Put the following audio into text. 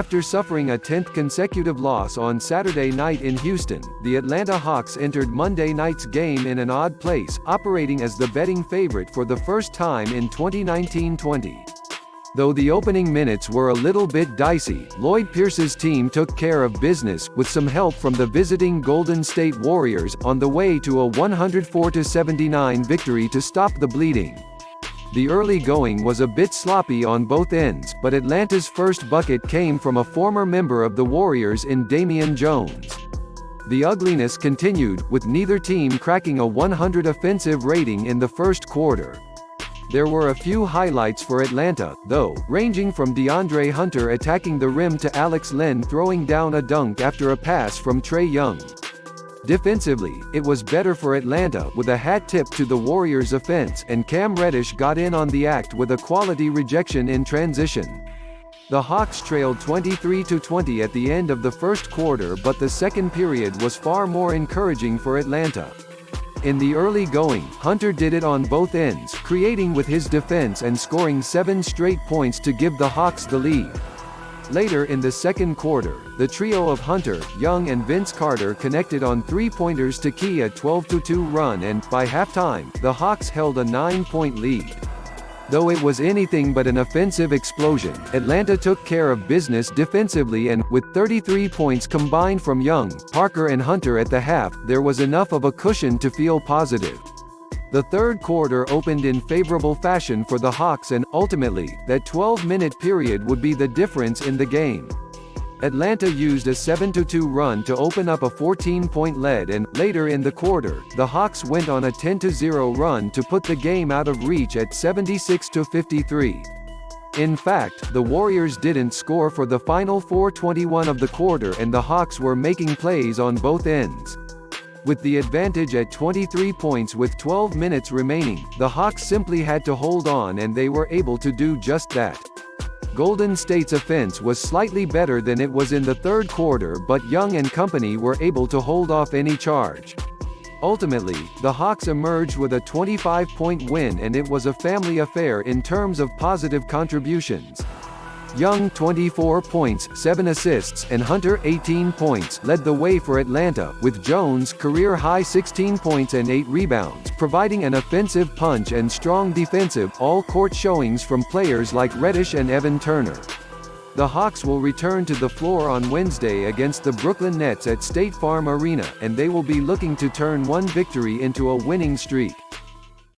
After suffering a 10th consecutive loss on Saturday night in Houston, the Atlanta Hawks entered Monday night's game in an odd place, operating as the betting favorite for the first time in 2019-20. Though the opening minutes were a little bit dicey, Lloyd Pierce's team took care of business, with some help from the visiting Golden State Warriors, on the way to a 104-79 victory to stop the bleeding. The early going was a bit sloppy on both ends, but Atlanta's first bucket came from a former member of the Warriors in Damian Jones. The ugliness continued, with neither team cracking a 100 offensive rating in the first quarter. There were a few highlights for Atlanta, though, ranging from DeAndre Hunter attacking the rim to Alex Len throwing down a dunk after a pass from Trae Young. Defensively, it was better for Atlanta, with a hat tip to the Warriors' offense, and Cam Reddish got in on the act with a quality rejection in transition. The Hawks trailed 23-20 at the end of the first quarter, but the second period was far more encouraging for Atlanta. In the early going, Hunter did it on both ends, creating with his defense and scoring 7 straight points to give the Hawks the lead. Later in the second quarter, the trio of Hunter, Young and Vince Carter connected on three-pointers to key a 12-2 run, and, by halftime, the Hawks held a 9-point lead. Though it was anything but an offensive explosion, Atlanta took care of business defensively and, with 33 points combined from Young, Parker and Hunter at the half, there was enough of a cushion to feel positive. The third quarter opened in favorable fashion for the Hawks and, ultimately, that 12-minute period would be the difference in the game. Atlanta used a 7-2 run to open up a 14-point lead and, later in the quarter, the Hawks went on a 10-0 run to put the game out of reach at 76-53. In fact, the Warriors didn't score for the final 4:21 of the quarter and the Hawks were making plays on both ends. With the advantage at 23 points with 12 minutes remaining, the Hawks simply had to hold on and they were able to do just that. Golden State's offense was slightly better than it was in the third quarter, but Young and company were able to hold off any charge. Ultimately, the Hawks emerged with a 25-point win and it was a family affair in terms of positive contributions. Young 24 points, 7 assists, and Hunter 18 points led the way for Atlanta, with Jones career-high 16 points and 8 rebounds, providing an offensive punch and strong defensive, all-court showings from players like Reddish and Evan Turner. The Hawks will return to the floor on Wednesday against the Brooklyn Nets at State Farm Arena, and they will be looking to turn one victory into a winning streak.